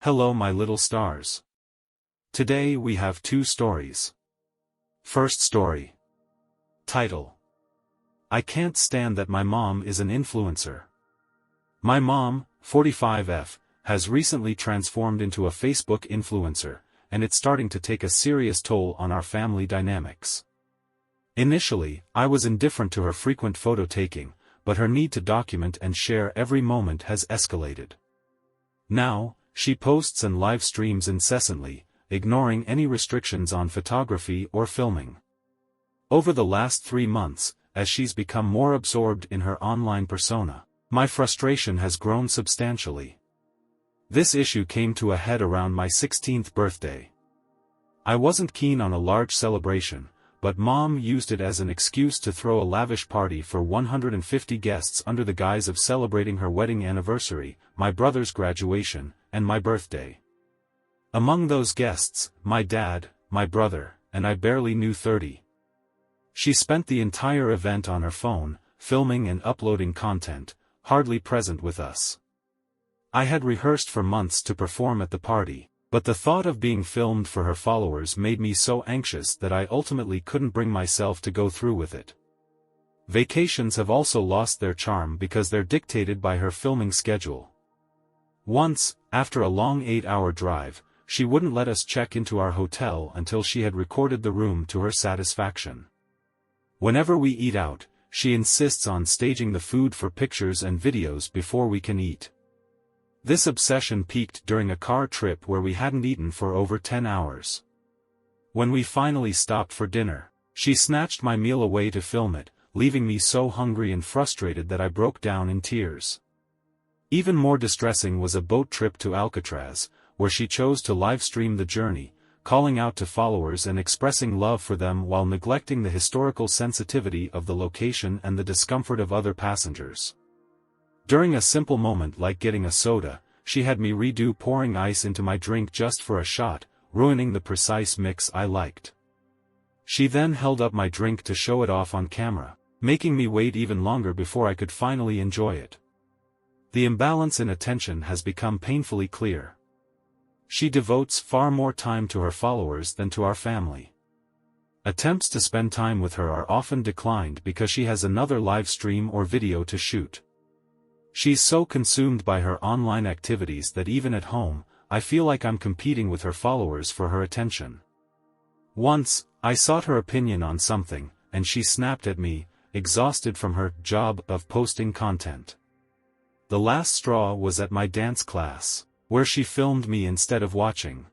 Hello my little stars. Today we have two stories. First story. Title: I can't stand that my mom is an influencer. My mom, 45F, has recently transformed into a Facebook influencer, and it's starting to take a serious toll on our family dynamics. Initially, I was indifferent to her frequent photo taking, but her need to document and share every moment has escalated. Now, she posts and live streams incessantly, ignoring any restrictions on photography or filming. Over the last 3 months, as she's become more absorbed in her online persona, my frustration has grown substantially. This issue came to a head around my 16th birthday. I wasn't keen on a large celebration, but Mom used it as an excuse to throw a lavish party for 150 guests under the guise of celebrating her wedding anniversary, my brother's graduation, and my birthday. Among those guests, my dad, my brother, and I barely knew 30. She spent the entire event on her phone, filming and uploading content, hardly present with us. I had rehearsed for months to perform at the party, but the thought of being filmed for her followers made me so anxious that I ultimately couldn't bring myself to go through with it. Vacations have also lost their charm because they're dictated by her filming schedule. Once, after a long 8-hour drive, she wouldn't let us check into our hotel until she had recorded the room to her satisfaction. Whenever we eat out, she insists on staging the food for pictures and videos before we can eat. This obsession peaked during a car trip where we hadn't eaten for over 10 hours. When we finally stopped for dinner, she snatched my meal away to film it, leaving me so hungry and frustrated that I broke down in tears. Even more distressing was a boat trip to Alcatraz, where she chose to live stream the journey, calling out to followers and expressing love for them while neglecting the historical sensitivity of the location and the discomfort of other passengers. During a simple moment like getting a soda, she had me redo pouring ice into my drink just for a shot, ruining the precise mix I liked. She then held up my drink to show it off on camera, making me wait even longer before I could finally enjoy it. The imbalance in attention has become painfully clear. She devotes far more time to her followers than to our family. Attempts to spend time with her are often declined because she has another live stream or video to shoot. She's so consumed by her online activities that even at home, I feel like I'm competing with her followers for her attention. Once, I sought her opinion on something, and she snapped at me, exhausted from her job of posting content. The last straw was at my dance class, where she filmed me instead of watching.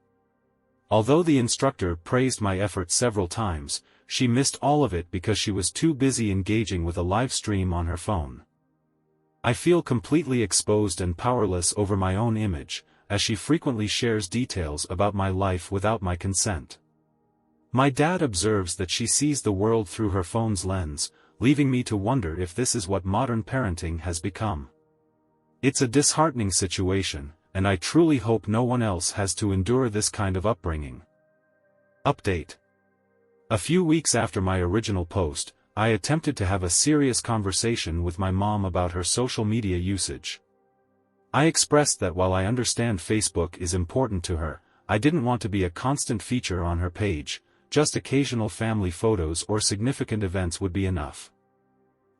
Although the instructor praised my effort several times, she missed all of it because she was too busy engaging with a live stream on her phone. I feel completely exposed and powerless over my own image, as she frequently shares details about my life without my consent. My dad observes that she sees the world through her phone's lens, leaving me to wonder if this is what modern parenting has become. It's a disheartening situation, and I truly hope no one else has to endure this kind of upbringing. Update. A few weeks after my original post, I attempted to have a serious conversation with my mom about her social media usage. I expressed that while I understand Facebook is important to her, I didn't want to be a constant feature on her page, just occasional family photos or significant events would be enough.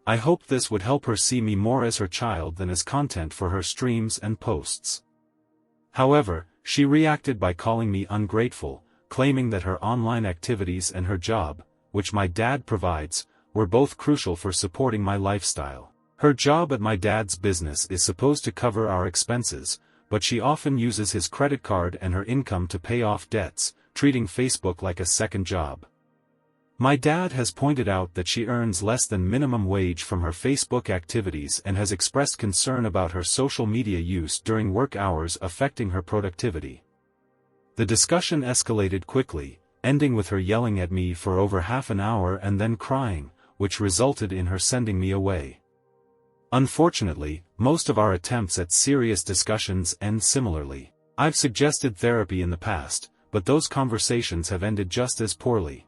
I hoped this would help her see me more as her child than as content for her streams and posts. However, she reacted by calling me ungrateful, claiming that her online activities and her job, which my dad provides, were both crucial for supporting my lifestyle. Her job at my dad's business is supposed to cover our expenses, but she often uses his credit card and her income to pay off debts, treating Facebook like a second job. My dad has pointed out that she earns less than minimum wage from her Facebook activities and has expressed concern about her social media use during work hours affecting her productivity. The discussion escalated quickly, ending with her yelling at me for over half an hour and then crying, which resulted in her sending me away. Unfortunately, most of our attempts at serious discussions end similarly. I've suggested therapy in the past, but those conversations have ended just as poorly.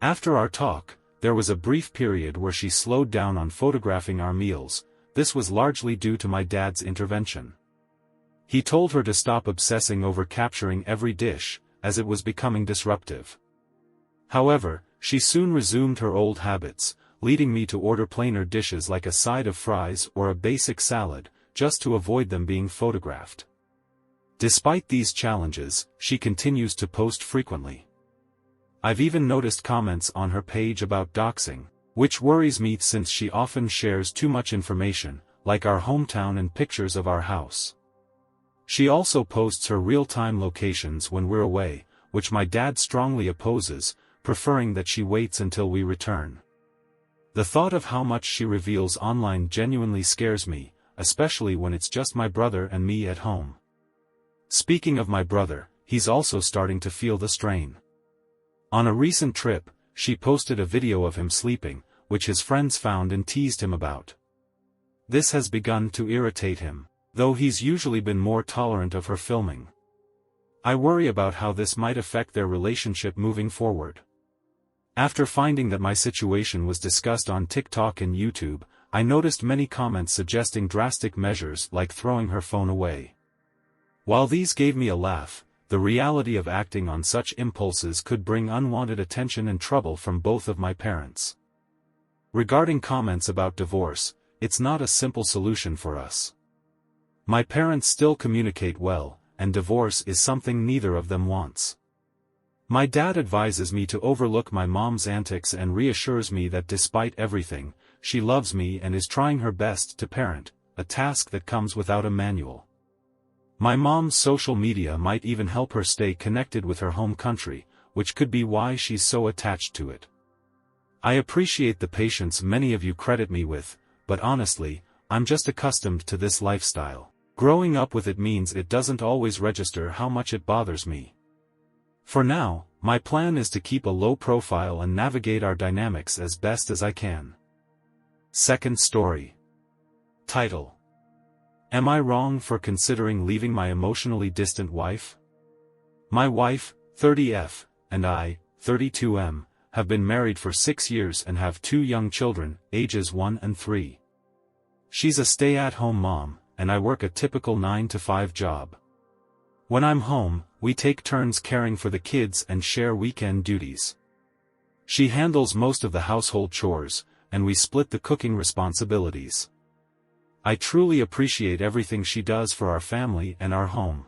After our talk, there was a brief period where she slowed down on photographing our meals. This was largely due to my dad's intervention. He told her to stop obsessing over capturing every dish, as it was becoming disruptive. However, she soon resumed her old habits, leading me to order plainer dishes like a side of fries or a basic salad, just to avoid them being photographed. Despite these challenges, she continues to post frequently. I've even noticed comments on her page about doxing, which worries me since she often shares too much information, like our hometown and pictures of our house. She also posts her real-time locations when we're away, which my dad strongly opposes, preferring that she waits until we return. The thought of how much she reveals online genuinely scares me, especially when it's just my brother and me at home. Speaking of my brother, he's also starting to feel the strain. On a recent trip, she posted a video of him sleeping, which his friends found and teased him about. This has begun to irritate him, though he's usually been more tolerant of her filming. I worry about how this might affect their relationship moving forward. After finding that my situation was discussed on TikTok and YouTube, I noticed many comments suggesting drastic measures like throwing her phone away. While these gave me a laugh, the reality of acting on such impulses could bring unwanted attention and trouble from both of my parents. Regarding comments about divorce, it's not a simple solution for us. My parents still communicate well, and divorce is something neither of them wants. My dad advises me to overlook my mom's antics and reassures me that despite everything, she loves me and is trying her best to parent, a task that comes without a manual. My mom's social media might even help her stay connected with her home country, which could be why she's so attached to it. I appreciate the patience many of you credit me with, but honestly, I'm just accustomed to this lifestyle. Growing up with it means it doesn't always register how much it bothers me. For now, my plan is to keep a low profile and navigate our dynamics as best as I can. Second story. Title: Am I wrong for considering leaving my emotionally distant wife? My wife, 30F, and I, 32M, have been married for 6 years and have 2 young children, ages 1 and 3. She's a stay-at-home mom, and I work a typical 9-to-5 job. When I'm home, we take turns caring for the kids and share weekend duties. She handles most of the household chores, and we split the cooking responsibilities. I truly appreciate everything she does for our family and our home.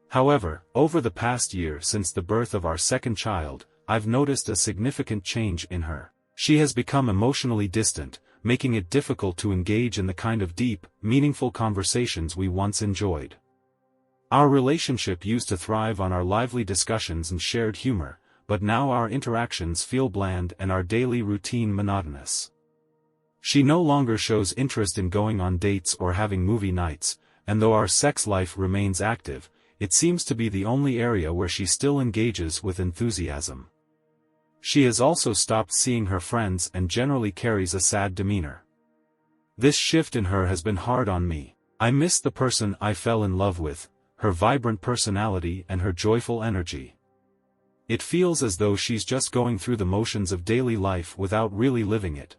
However, over the past year since the birth of our second child, I've noticed a significant change in her. She has become emotionally distant, making it difficult to engage in the kind of deep, meaningful conversations we once enjoyed. Our relationship used to thrive on our lively discussions and shared humor, but now our interactions feel bland and our daily routine monotonous. She no longer shows interest in going on dates or having movie nights, and though our sex life remains active, it seems to be the only area where she still engages with enthusiasm. She has also stopped seeing her friends and generally carries a sad demeanor. This shift in her has been hard on me. I miss the person I fell in love with, her vibrant personality and her joyful energy. It feels as though she's just going through the motions of daily life without really living it.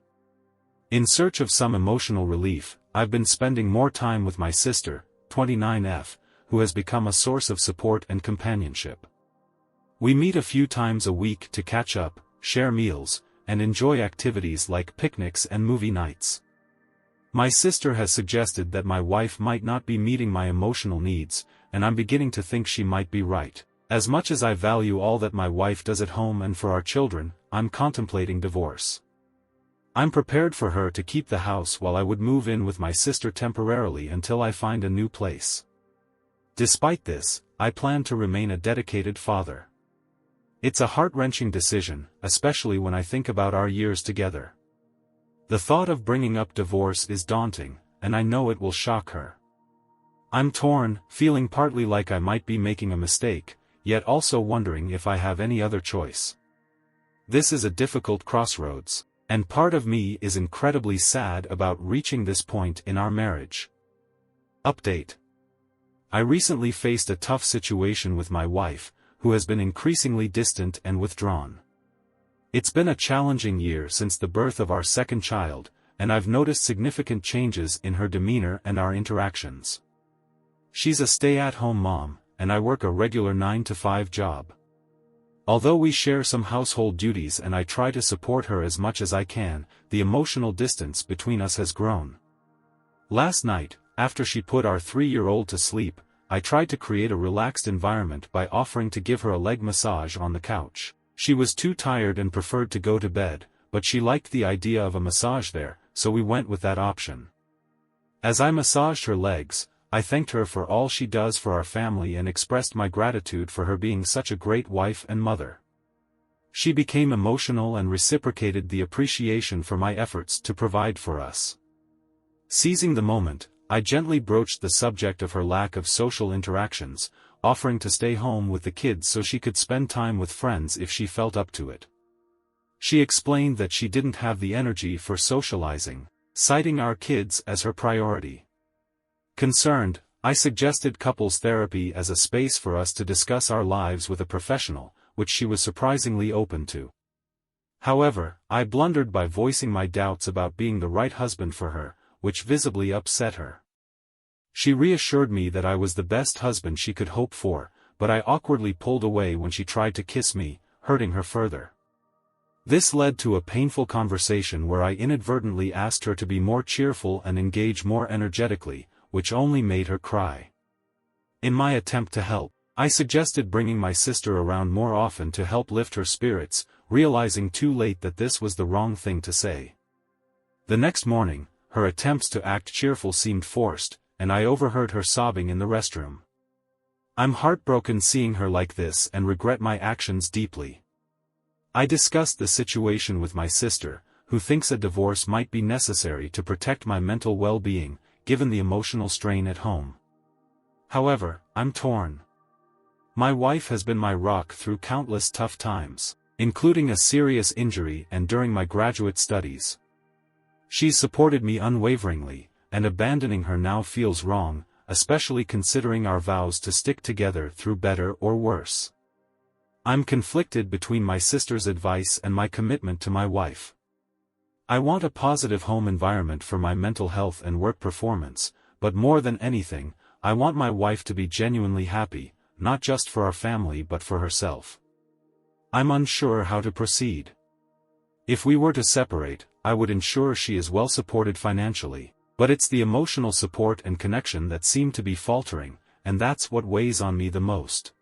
In search of some emotional relief, I've been spending more time with my sister, 29F, who has become a source of support and companionship. We meet a few times a week to catch up, share meals, and enjoy activities like picnics and movie nights. My sister has suggested that my wife might not be meeting my emotional needs, and I'm beginning to think she might be right. As much as I value all that my wife does at home and for our children, I'm contemplating divorce. I'm prepared for her to keep the house while I would move in with my sister temporarily until I find a new place. Despite this, I plan to remain a dedicated father. It's a heart-wrenching decision, especially when I think about our years together. The thought of bringing up divorce is daunting, and I know it will shock her. I'm torn, feeling partly like I might be making a mistake, yet also wondering if I have any other choice. This is a difficult crossroads, and part of me is incredibly sad about reaching this point in our marriage. Update. I recently faced a tough situation with my wife, who has been increasingly distant and withdrawn. It's been a challenging year since the birth of our second child, and I've noticed significant changes in her demeanor and our interactions. She's a stay-at-home mom, and I work a regular 9-to-5 job. Although we share some household duties and I try to support her as much as I can, the emotional distance between us has grown. Last night, after she put our 3-year-old to sleep, I tried to create a relaxed environment by offering to give her a leg massage on the couch. She was too tired and preferred to go to bed, but she liked the idea of a massage there, so we went with that option. As I massaged her legs, I thanked her for all she does for our family and expressed my gratitude for her being such a great wife and mother. She became emotional and reciprocated the appreciation for my efforts to provide for us. Seizing the moment, I gently broached the subject of her lack of social interactions, offering to stay home with the kids so she could spend time with friends if she felt up to it. She explained that she didn't have the energy for socializing, citing our kids as her priority. Concerned, I suggested couples therapy as a space for us to discuss our lives with a professional, which she was surprisingly open to. However, I blundered by voicing my doubts about being the right husband for her, which visibly upset her. She reassured me that I was the best husband she could hope for, but I awkwardly pulled away when she tried to kiss me, hurting her further. This led to a painful conversation where I inadvertently asked her to be more cheerful and engage more energetically, which only made her cry. In my attempt to help, I suggested bringing my sister around more often to help lift her spirits, realizing too late that this was the wrong thing to say. The next morning, her attempts to act cheerful seemed forced, and I overheard her sobbing in the restroom. I'm heartbroken seeing her like this and regret my actions deeply. I discussed the situation with my sister, who thinks a divorce might be necessary to protect my mental well-being, given the emotional strain at home. However, I'm torn. My wife has been my rock through countless tough times, including a serious injury and during my graduate studies. She's supported me unwaveringly, and abandoning her now feels wrong, especially considering our vows to stick together through better or worse. I'm conflicted between my sister's advice and my commitment to my wife. I want a positive home environment for my mental health and work performance, but more than anything, I want my wife to be genuinely happy, not just for our family but for herself. I'm unsure how to proceed. If we were to separate, I would ensure she is well supported financially, but it's the emotional support and connection that seem to be faltering, and that's what weighs on me the most.